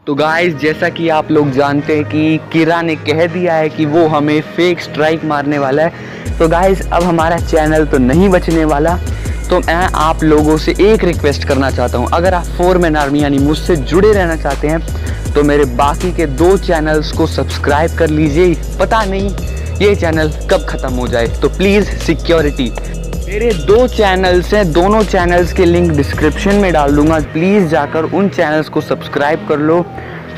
तो गाइस, जैसा कि आप लोग जानते हैं कि किरा ने कह दिया है कि वो हमें फेक स्ट्राइक मारने वाला है। तो गाइस, अब हमारा चैनल तो नहीं बचने वाला। तो मैं आप लोगों से एक रिक्वेस्ट करना चाहता हूँ, अगर आप 4 मैन आर्मी यानी मुझसे जुड़े रहना चाहते हैं तो मेरे बाकी के 2 चैनल्स को सब्सक्राइब कर लीजिए। पता नहीं ये चैनल कब ख़त्म हो जाए, तो प्लीज़ सिक्योरिटी। मेरे 2 चैनल्स हैं, दोनों चैनल्स के लिंक डिस्क्रिप्शन में डाल दूंगा। प्लीज़ जाकर उन चैनल्स को सब्सक्राइब कर लो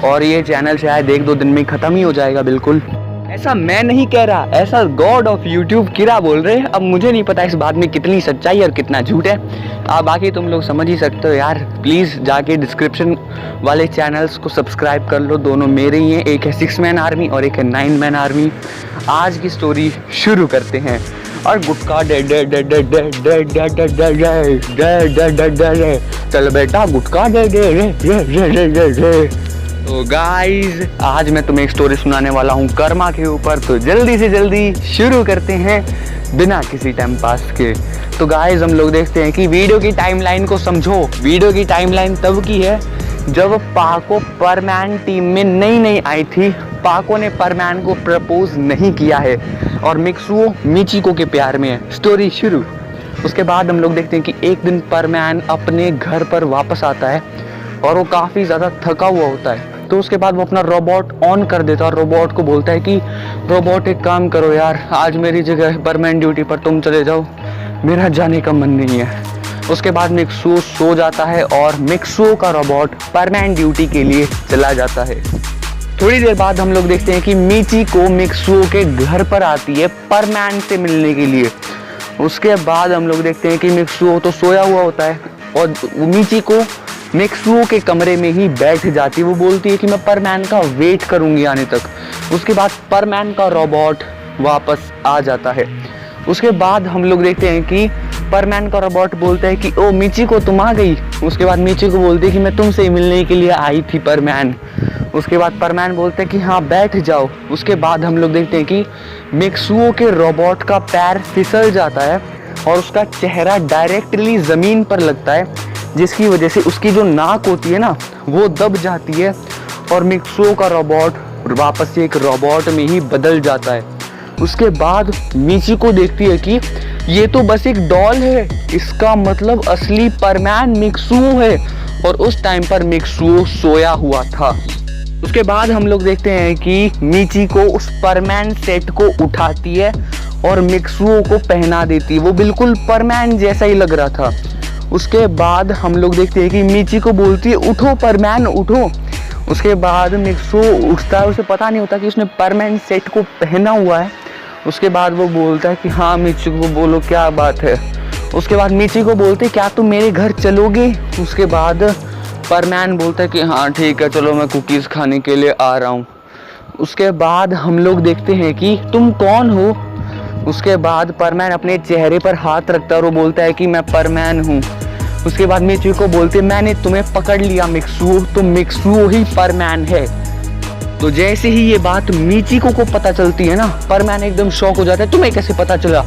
और ये चैनल शायद 1-2 दिन में ख़त्म ही हो जाएगा। बिल्कुल ऐसा मैं नहीं कह रहा, ऐसा गॉड ऑफ यूट्यूब किरा बोल रहे हैं। अब मुझे नहीं पता इस बात में कितनी सच्चाई और कितना झूठ है, बाकी तुम लोग समझ ही सकते हो यार। प्लीज़ जाके डिस्क्रिप्शन वाले चैनल्स को सब्सक्राइब कर लो, दोनों मेरे ही हैं। एक है 6 मैन आर्मी और एक है 9 मैन आर्मी। आज की स्टोरी शुरू करते हैं। और गुटका डे डे डे डे डे डे डे डे डे डे डे डे डे, चल बेटा गुटका डे डे डे डे डे डे डे। तो गाइज, आज मैं तुम्हें एक स्टोरी सुनाने वाला हूँ कर्मा के ऊपर। तो जल्दी से जल्दी शुरू करते हैं बिना किसी टाइम पास के। तो गाइज, हम लोग देखते हैं कि वीडियो की टाइमलाइन को समझो। वीडियो की टाइमलाइन तब की है जब पाको परमैन टीम में नई आई थी। पाको ने परमैन को प्रपोज नहीं किया है और मिक्सुओ मिचिको के प्यार में है। स्टोरी शुरू। उसके बाद हम लोग देखते हैं कि एक दिन परमैन अपने घर पर वापस आता है और वो काफ़ी ज़्यादा थका हुआ होता है। तो उसके बाद वो अपना रोबोट ऑन कर देता है और रोबोट को बोलता है कि रोबोट एक काम करो यार, आज मेरी जगह परमैन ड्यूटी पर तुम चले जाओ, मेरा जाने का मन नहीं है। उसके बाद मिक्सुओ सो जाता है और मिक्सुओ का रोबोट परमैन ड्यूटी के लिए चला जाता है। थोड़ी देर बाद हम लोग देखते हैं कि मिचिको मिक्सुओ के घर पर आती है परमैन से मिलने के लिए। उसके बाद हम लोग देखते हैं कि मिक्सुओ तो सोया हुआ होता है और मिचिको मिक्सुओ के कमरे में ही बैठ जाती है। वो बोलती है कि मैं परमैन का वेट करूंगी आने तक। उसके बाद परमैन का रोबोट वापस आ जाता है। उसके बाद हम लोग देखते हैं कि परमैन का रोबोट बोलता है कि ओ मिचिको तुम आ गई। उसके बाद मिचिको बोलती है कि मैं तुमसे ही मिलने के लिए आई थी परमैन। उसके बाद परमैन बोलते हैं कि हाँ बैठ जाओ। उसके बाद हम लोग देखते हैं कि मिक्सुओ के रोबोट का पैर फिसल जाता है और उसका चेहरा डायरेक्टली ज़मीन पर लगता है, जिसकी वजह से उसकी जो नाक होती है ना वो दब जाती है और मिक्सुओ का रोबोट वापस से एक रोबोट में ही बदल जाता है। उसके बाद मिचिको देखती है कि ये तो बस एक डॉल है, इसका मतलब असली परमैन मिक्सुओ है और उस टाइम पर मिक्सुओ सोया हुआ था। उसके बाद हम लोग देखते हैं कि मिचिको उस परमैन सेट को उठाती है और मिक्सुओ को पहना देती है। वो बिल्कुल परमैन जैसा ही लग रहा था। उसके बाद हम लोग देखते हैं कि मिचिको बोलती है उठो परमैन उठो। उसके बाद मिक्सुओ उठता है, उसे पता नहीं होता कि उसने परमैन सेट को पहना हुआ है। उसके बाद वो बोलता है कि हाँ मिचिको बोलो क्या बात है। उसके बाद मिचिको बोलते क्या तुम मेरे घर चलोगे। उसके बाद परमैन बोलता है कि हाँ ठीक है चलो, मैं कुकीज़ खाने के लिए आ रहा हूँ। उसके बाद हम लोग देखते हैं कि तुम कौन हो। उसके बाद परमैन अपने चेहरे पर हाथ रखता है और वो बोलता है कि मैं परमैन हूँ। उसके बाद मिचिको बोलते मैंने तुम्हें पकड़ लिया मिक्सुओ, तो मिक्सुओ ही परमैन है। तो जैसे ही ये बात मिचिको को पता चलती है ना, परमैन एकदम शॉक हो जाता है, तुम्हें कैसे पता चला।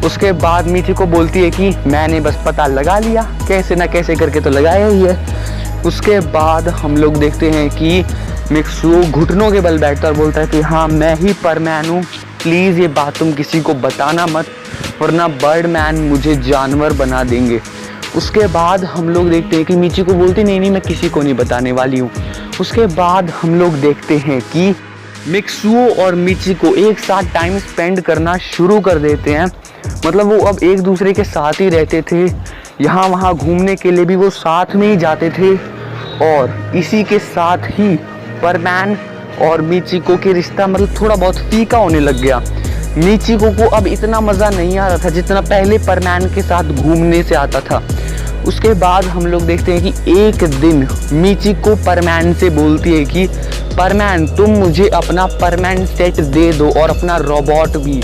उसके बाद मिचिको बोलती है कि मैंने बस पता लगा लिया, कैसे ना कैसे करके तो लगाया ही है। उसके बाद हम लोग देखते हैं कि मिक्सुओ घुटनों के बल बैठता और बोलता है कि हाँ मैं ही परमैन हूँ, प्लीज़ ये बात तुम किसी को बताना मत, वरना बर्डमैन मुझे जानवर बना देंगे। उसके बाद हम लोग देखते हैं कि मिचिको बोलती नहीं मैं किसी को नहीं बताने वाली हूँ। उसके बाद हम लोग देखते हैं कि मिक्सुओ और मिचिको एक साथ टाइम स्पेंड करना शुरू कर देते हैं। मतलब वो अब एक दूसरे के साथ ही रहते थे, यहाँ वहाँ घूमने के लिए भी वो साथ में ही जाते थे और इसी के साथ ही परमैन और मिचिको के रिश्ता मतलब थोड़ा बहुत फीका होने लग गया। मिचिको को अब इतना मज़ा नहीं आ रहा था जितना पहले परमैन के साथ घूमने से आता था। उसके बाद हम लोग देखते हैं कि एक दिन मिचिको परमैन से बोलती है कि परमैन तुम मुझे अपना परमैन सेट दे दो और अपना रोबोट भी।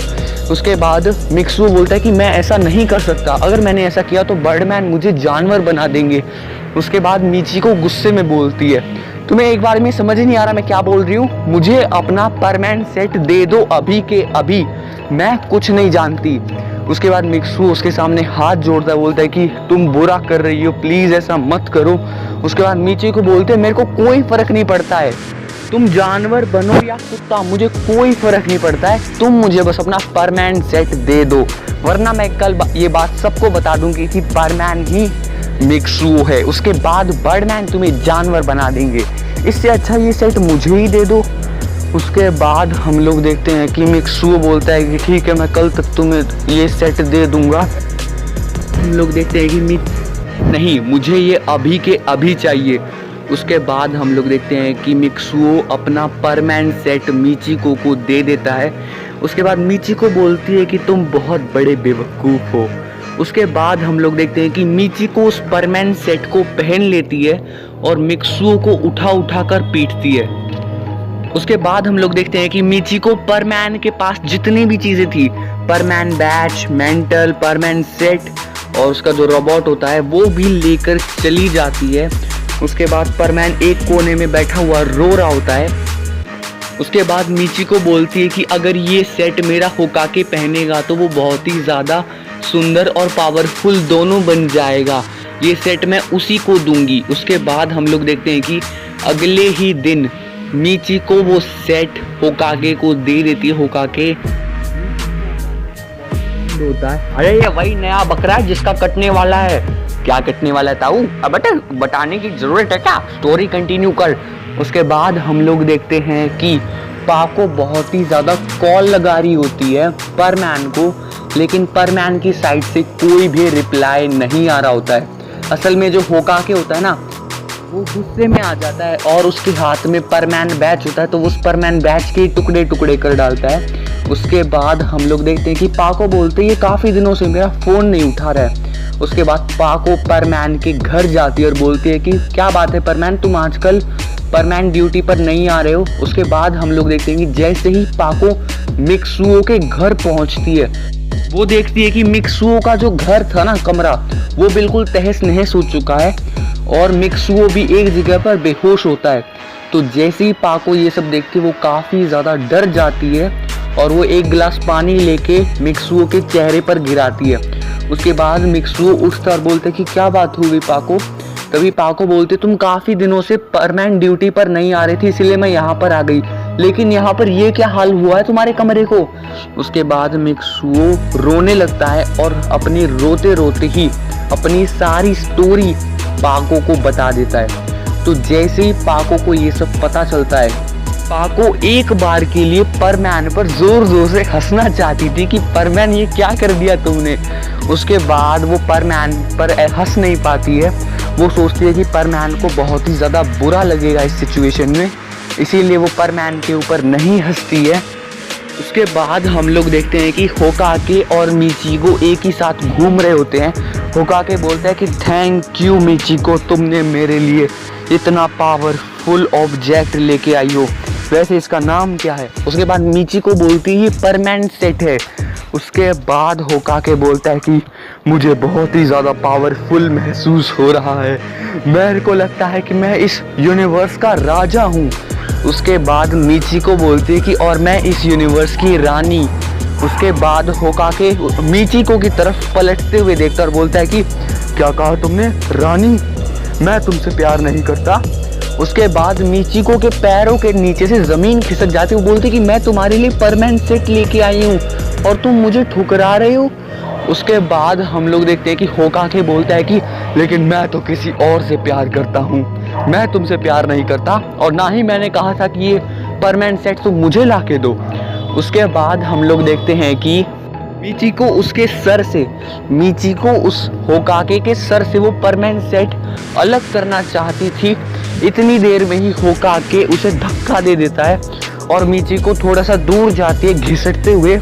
उसके बाद मिक्सुओ बोलता है कि मैं ऐसा नहीं कर सकता, अगर मैंने ऐसा किया तो बर्डमैन मुझे जानवर बना देंगे। उसके बाद मिचिको गुस्से में बोलती है तुम्हें एक बार में समझ ही नहीं आ रहा मैं क्या बोल रही हूँ, मुझे अपना परमैन सेट दे दो अभी के अभी, मैं कुछ नहीं जानती। उसके बाद मिक्सू उसके सामने हाथ जोड़ता है, बोलता है कि तुम बुरा कर रही हो, प्लीज़ ऐसा मत करो। उसके बाद मिचिको बोलते हैं मेरे को कोई फ़र्क नहीं पड़ता है, तुम जानवर बनो या कुत्ता, मुझे कोई फ़र्क नहीं पड़ता है, तुम मुझे बस अपना परमानेंट सेट दे दो, वरना मैं कल ये बात सबको बता दूंगी कि परमैन ही मिक्सू है। उसके बाद बर्डमैन तुम्हें जानवर बना देंगे, इससे अच्छा ये सेट मुझे ही दे दो। उसके बाद हम लोग देखते हैं कि मिक्सू बोलता है कि ठीक है मैं कल तक तुम्हें ये सेट दे दूंगा। हम लोग देखते हैं कि नहीं, मुझे ये अभी के अभी चाहिए। उसके बाद हम लोग देखते हैं कि मिक्सू अपना परमानेंट सेट मिचिको को दे देता है। उसके बाद मिचिको बोलती है कि तुम बहुत बड़े बेवकूफ़ हो। उसके बाद हम लोग देखते हैं कि मिचिको उस परमानेंट सेट को पहन लेती है और मिक्सू को उठा उठा कर पीटती है। उसके बाद हम लोग देखते हैं कि मिचिको परमैन के पास जितनी भी चीज़ें थी, परमैन बैच, मेंटल, परमैन सेट और उसका जो रोबोट होता है वो भी लेकर चली जाती है। उसके बाद परमैन एक कोने में बैठा हुआ रो रहा होता है। उसके बाद मिचिको बोलती है कि अगर ये सेट मेरा होकाके पहनेगा तो वो बहुत ही ज़्यादा सुंदर और पावरफुल दोनों बन जाएगा, ये सेट मैं उसी को दूंगी। उसके बाद हम लोग देखते हैं कि अगले ही दिन मिचिको वो सेट होकाके को दे देती है। होकाके होता है, अरे ये वही नया बकरा है जिसका कटने वाला है। क्या कटने वाला है ताऊ? अब बेटा बताने की जरूरत है क्या, स्टोरी कंटिन्यू कर। उसके बाद हम लोग देखते हैं कि पाको बहुत ही ज़्यादा कॉल लगा रही होती है परमैन को, लेकिन परमैन की साइड से कोई भी रिप्लाई नहीं आ रहा होता है। असल में जो होकाके होता है ना, वो गुस्से में आ जाता है और उसके हाथ में परमैन बैच होता है, तो उस परमैन बैच के टुकड़े टुकड़े कर डालता है। उसके बाद हम लोग देखते हैं कि पाको बोलते हैं ये काफ़ी दिनों से मेरा फ़ोन नहीं उठा रहा है। उसके बाद पाको परमैन के घर जाती है और बोलती है कि क्या बात है परमैन, तुम आजकल परमैन ड्यूटी पर नहीं आ रहे हो। उसके बाद हम लोग देखते हैं कि जैसे ही पाको मिक्सुओ के घर पहुंचती है, वो देखती है कि मिक्सुओ का जो घर था ना, कमरा, वो बिल्कुल तहस नहस हो चुका है और मिक्सुओ भी एक जगह पर बेहोश होता है। तो जैसे ही पाको ये सब देखती है वो काफ़ी ज़्यादा डर जाती है और वो एक गिलास पानी लेके मिक्सुओ के चेहरे पर गिराती है। उसके बाद मिक्सुओ उठता और बोलते कि क्या बात हो गई पाको? तभी पाको बोलते तुम काफ़ी दिनों से परमानेंट ड्यूटी पर नहीं आ रही थी, इसलिए मैं यहाँ पर आ गई, लेकिन यहाँ पर ये क्या हाल हुआ है तुम्हारे कमरे को? उसके बाद मिक्सुओ रोने लगता है और अपनी रोते रोते ही अपनी सारी स्टोरी पाको को बता देता है। तो जैसे ही पाको को ये सब पता चलता है, पाको एक बार के लिए परमैन पर जोर जोर से हंसना चाहती थी कि परमैन ये क्या कर दिया तुमने। उसके बाद वो परमैन पर हंस नहीं पाती है, वो सोचती है कि परमैन को बहुत ही ज़्यादा बुरा लगेगा इस सिचुएशन में, इसीलिए वो परमैन के ऊपर नहीं हंसती है। उसके बाद हम लोग देखते हैं कि होकाके और मिचिको एक ही साथ घूम रहे होते हैं। होकाके बोलता है कि थैंक यू मिचिको, तुमने मेरे लिए इतना पावरफुल ऑब्जेक्ट लेके आई हो, वैसे इसका नाम क्या है? उसके बाद मिचिको बोलती ही परमानेंट सेट है। उसके बाद होकाके बोलता है कि मुझे बहुत ही ज़्यादा पावरफुल महसूस हो रहा है, मेरे को लगता है कि मैं इस यूनिवर्स का राजा हूँ। उसके बाद मिचिको बोलती है कि और मैं इस यूनिवर्स की रानी। उसके बाद होकाके मिचिको की तरफ पलटते हुए देखता और बोलता है कि क्या कहा तुमने, रानी? मैं तुमसे प्यार नहीं करता। उसके बाद मिचिको के पैरों के नीचे से ज़मीन खिसक जाती है। वो बोलती कि मैं तुम्हारे लिए परमानेंट सेट लेके आई हूँ और तुम मुझे ठुकरा रहे हो। उसके बाद हम लोग देखते हैं कि होकाके बोलता है कि लेकिन मैं तो किसी और से प्यार करता हूँ, मैं तुमसे प्यार नहीं करता और ना ही मैंने कहा था कि ये परमानेंट सेट तो मुझे ला के दो। उसके बाद हम लोग देखते हैं कि मिचिको उस होकाके के सर से वो परमानेंट सेट अलग करना चाहती थी। इतनी देर में ही होकाके उसे धक्का दे देता है और मिचिको थोड़ा सा दूर जाती है घिसटते हुए,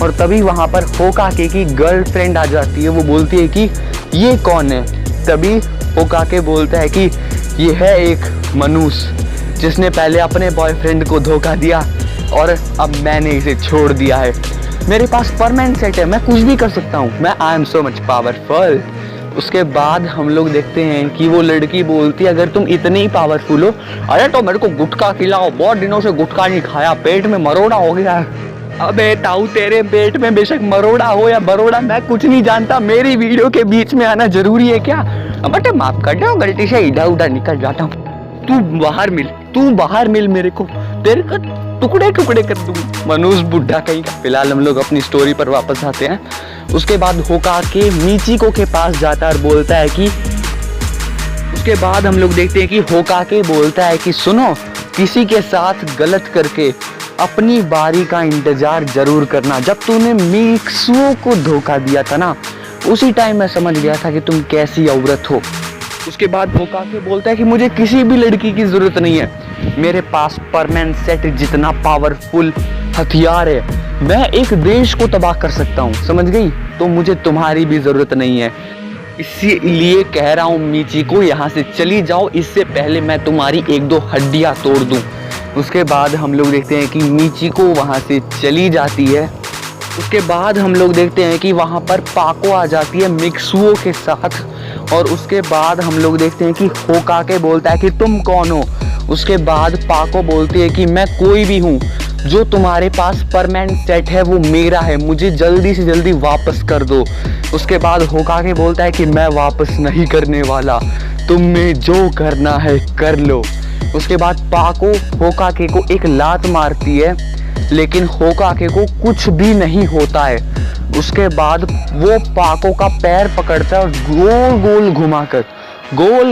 और तभी वहाँ पर होकाके की गर्लफ्रेंड आ जाती है। वो बोलती है कि ये कौन है? तभी होकाके बोलता है कि ये है एक मनुष्य जिसने पहले अपने बॉयफ्रेंड को धोखा दिया और अब मैंने इसे छोड़ दिया है। मेरे पास परमानेंट सेट है, मैं कुछ भी कर सकता हूँ, मैं I am so much powerful. उसके बाद हम लोग देखते हैं कि वो लड़की बोलती है अगर तुम इतने ही पावरफुल हो, अरे तो मेरे को गुटखा खिलाओ, बहुत दिनों से गुटखा नहीं खाया, पेट में मरोड़ा हो गया है। अबे ताऊ, तेरे पेट में बेशक मरोड़ा हो या बरोड़ा, मैं कुछ नहीं जानता, मेरी वीडियो के बीच में आना जरूरी है क्या? बट माफ कर दो, गलती से इधर उधर निकल जाता हूँ। तू बाहर मिल मेरे को, तेरे को टुकड़े टुकड़े कर दूँ, मनुष्य बुढ़ा कहीं का। फिलहाल हम लोग अपनी स्टोरी पर वापस आते हैं। उसके बाद होकागे मिचिको के पास जाता है और बोलता है कि, उसके बाद हम लोग देखते हैं कि होकागे बोलता है कि सुनो, किसी के साथ गलत करके अपनी बारी का इंतजार जरूर करना। जब तूने मिक्सुओ को धोखा दिया था ना, उसी टाइम मैं समझ गया था कि तुम कैसी औरत हो। उसके बाद होकागे बोलता है कि मुझे किसी भी लड़की की जरूरत नहीं है, मेरे पास परमैन सेट जितना पावरफुल हथियार है, मैं एक देश को तबाह कर सकता हूँ, समझ गई? तो मुझे तुम्हारी भी जरूरत नहीं है, इसीलिए कह रहा हूँ मिचिको, यहाँ से चली जाओ, इससे पहले मैं तुम्हारी एक दो हड्डियाँ तोड़ दूँ। उसके बाद हम लोग देखते हैं कि मिचिको वहाँ से चली जाती है। उसके बाद हम लोग देखते हैं कि वहाँ पर पाको आ जाती है मिक्सुओ के साथ, और उसके बाद हम लोग देखते हैं कि होकागे बोलता है कि तुम कौन हो। उसके बाद पाको बोलती है कि मैं कोई भी हूँ, जो तुम्हारे पास परमानेंट सेट है वो मेरा है, मुझे जल्दी से जल्दी वापस कर दो। उसके बाद होकागे बोलता है कि मैं वापस नहीं करने वाला, तुम्हें जो करना है कर लो। उसके बाद पाको होकागे को एक लात मारती है, लेकिन होकागे को कुछ भी नहीं होता है। उसके बाद वो पाको का पैर पकड़ता है और गोल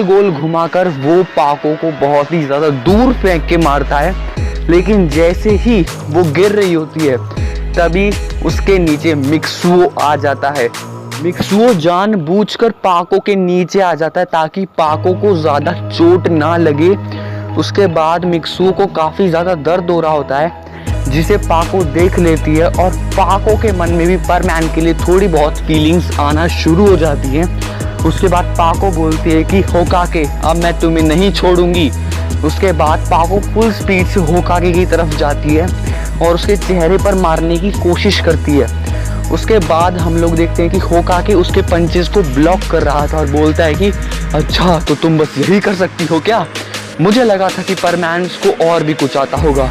गोल घुमाकर वो पाको को बहुत ही ज़्यादा दूर फेंक के मारता है। लेकिन जैसे ही वो गिर रही होती है, तभी उसके नीचे मिक्सुओ आ जाता है। मिक्सुओ जानबूझकर पाको के नीचे आ जाता है ताकि पाको को ज़्यादा चोट ना लगे। उसके बाद मिक्सुओ को काफ़ी ज़्यादा दर्द हो रहा होता है, जिसे पाको देख लेती है, और पाको के मन में भी परमैन के लिए थोड़ी बहुत फीलिंग्स आना शुरू हो जाती हैं। उसके बाद पाको बोलती है कि होकागे, अब मैं तुम्हें नहीं छोड़ूंगी। उसके बाद पाको फुल स्पीड से होकागे की तरफ जाती है और उसके चेहरे पर मारने की कोशिश करती है। उसके बाद हम लोग देखते हैं कि होकागे उसके पंचेस को ब्लॉक कर रहा था और बोलता है कि अच्छा, तो तुम बस यही कर सकती हो क्या? मुझे लगा था कि परमैन्स को और भी कुछ आता होगा,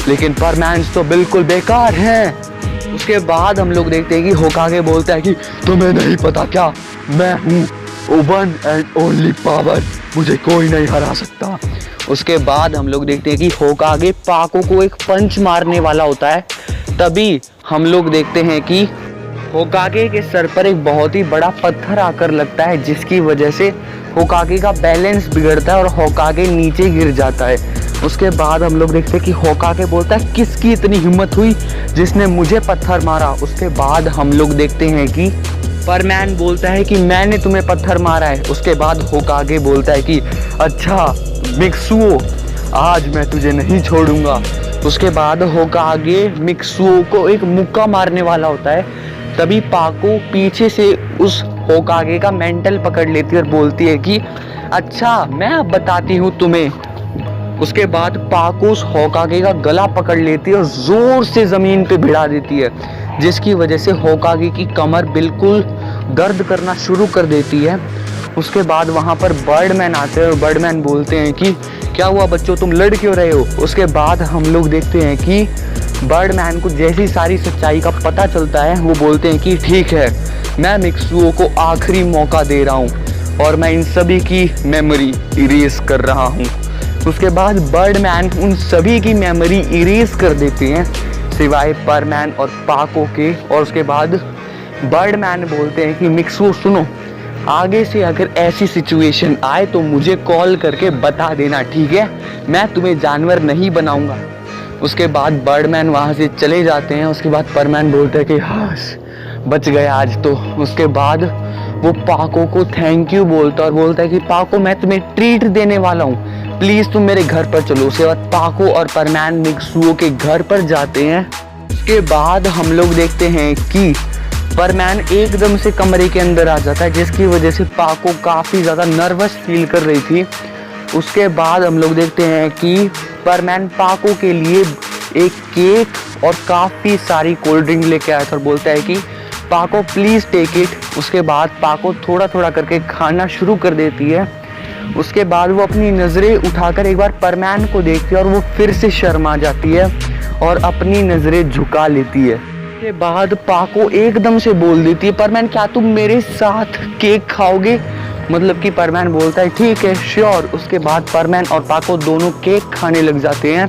लेकिन परमैन्स तो बिल्कुल बेकार हैं। उसके बाद हम लोग देखते हैं कि होकागे बोलता है कि तुम्हें नहीं पता क्या, मैं हूँ वन एंड ओनली पावर, मुझे कोई नहीं हरा सकता। उसके बाद हम लोग देखते हैं कि होकागे पाको को एक पंच मारने वाला होता है। तभी हम लोग देखते हैं कि होकागे के सर पर एक बहुत ही बड़ा पत्थर आकर लगता है, जिसकी वजह से होकागे का बैलेंस बिगड़ता है और होकागे नीचे गिर जाता है। उसके बाद हम लोग देखते हैं कि होकागे बोलता है किसकी इतनी हिम्मत हुई जिसने मुझे पत्थर मारा। उसके बाद हम लोग देखते हैं कि परमैन बोलता है कि मैंने तुम्हें पत्थर मारा है। उसके बाद होकागे बोलता है कि अच्छा मिक्सुओ, आज मैं तुझे नहीं छोड़ूंगा। उसके बाद होकागे मिक्सुओ को एक मुक्का मारने वाला होता है। तभी पाको पीछे से उस होकागे का मेंटल पकड़ लेती है और बोलती है कि अच्छा, मैं अब बताती हूँ तुम्हें। उसके बाद पाको उस होकागे का गला पकड़ लेती है और जोर से जमीन पे भिड़ा देती है, जिसकी वजह से होकागे की कमर बिल्कुल दर्द करना शुरू कर देती है। उसके बाद वहाँ पर बर्डमैन आते हैं और बर्डमैन बोलते हैं कि क्या हुआ बच्चों, तुम लड़ क्यों रहे हो? उसके बाद हम लोग देखते हैं कि बर्डमैन को जैसी सारी सच्चाई का पता चलता है, वो बोलते हैं कि ठीक है, मैं मिक्सुओ को आखिरी मौका दे रहा हूँ और मैं इन सभी की मेमोरी इरेज कर रहा हूँ। उसके बाद बर्डमैन उन सभी की मेमोरी इरेज कर देते हैं सिवाय परमैन और पाको के। और उसके बाद बर्डमैन बोलते हैं कि मिक्सुओ सुनो, आगे से अगर ऐसी सिचुएशन आए तो मुझे कॉल करके बता देना, ठीक है? मैं तुम्हें जानवर नहीं बनाऊंगा। उसके बाद बर्डमैन वहाँ से चले जाते हैं। उसके बाद परमैन बोलता है कि हाँ, बच गए आज तो। उसके बाद वो पाको को थैंक यू बोलता है और बोलता है कि पाको, मैं तुम्हें ट्रीट देने वाला हूँ, प्लीज़ तुम मेरे घर पर चलो। उसके बाद पाको और परमैन मिक्सुओ के घर पर जाते हैं। उसके बाद हम लोग देखते हैं कि परमैन एकदम से कमरे के अंदर आ जाता है, जिसकी वजह से पाको काफ़ी ज़्यादा नर्वस फील कर रही थी। उसके बाद हम लोग देखते हैं कि परमैन पाको के लिए एक केक और काफ़ी सारी कोल्ड ड्रिंक लेके आया था और बोलता है कि पाको प्लीज़ टेक इट। उसके बाद पाको थोड़ा थोड़ा करके खाना शुरू कर देती है। उसके बाद वो अपनी नज़रें उठाकर एक बार परमैन को देखती है और वो फिर से शर्मा जाती है और अपनी नज़रें झुका लेती है। उसके बाद पाको एकदम से बोल देती है, परमैन क्या तुम मेरे साथ केक खाओगे? मतलब कि परमैन बोलता है ठीक है श्योर। उसके बाद परमैन और पाको दोनों केक खाने लग जाते हैं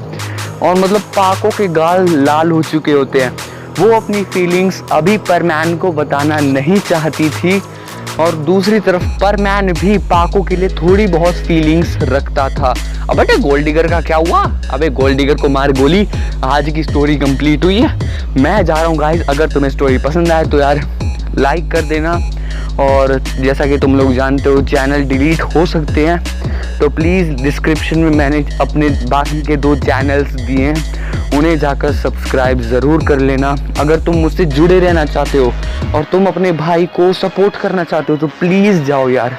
और मतलब पाको के गाल लाल हो चुके होते हैं। वो अपनी फीलिंग्स अभी परमैन को बताना नहीं चाहती थी और दूसरी तरफ परमैन भी पाको के लिए थोड़ी बहुत फीलिंग्स रखता था। अब बेटे गोल्ड डिगर का क्या हुआ? अबे गोल्ड डिगर को मार गोली। आज की स्टोरी कंप्लीट हुई है, मैं जा रहा हूँ गाइस। अगर तुम्हें स्टोरी पसंद आए तो यार लाइक कर देना और जैसा कि तुम लोग जानते हो चैनल डिलीट हो सकते हैं तो प्लीज़ डिस्क्रिप्शन में मैंने अपने बाकी के 2 चैनल्स दिए हैं, उन्हें जाकर सब्सक्राइब ज़रूर कर लेना। अगर तुम मुझसे जुड़े रहना चाहते हो और तुम अपने भाई को सपोर्ट करना चाहते हो तो प्लीज़ जाओ यार,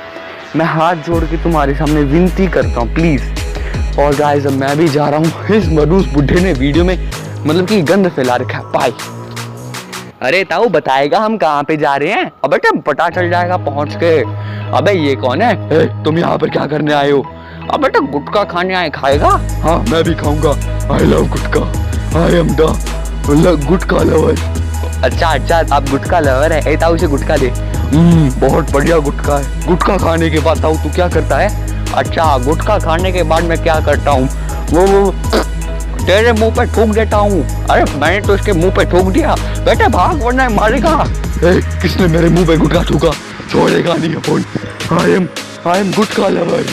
मैं हाथ जोड़ के तुम्हारे सामने विनती करता हूँ प्लीज़। और गाइस अब मैं भी जा रहा हूँ। इस मरूस बुढ़े ने वीडियो में मतलब कि गंद फैला रखा है। बाय। अरे ताऊ बताएगा हम कहाँ पे जा रहे हैं? अब बेटा पता चल जाएगा पहुँच के। अबे ये कौन है? तुम यहाँ पर क्या करने आए हो? अब बेटा गुटखा खाने आए, खाएगा? हाँ मैं भी खाऊंगा। I love gutkha, I am the gutkha lover. अच्छा आप गुटखा लवर है। ए ताऊ उसे गुटखा दे। बहुत बढ़िया गुटखा है। गुटखा खाने के बाद ताऊ तू क्या करता है? अच्छा गुटखा खाने के बाद मैं क्या करता हूँ वो तेरे मुंह पे थूक देता हूँ। अरे मैंने तो इसके मुंह पे थूक दिया। बेटा भाग वरना मारेगा। किसने मेरे मुंह पे गुटखा थूका? छोड़ेगा नहीं अपन। I am gutkha lover.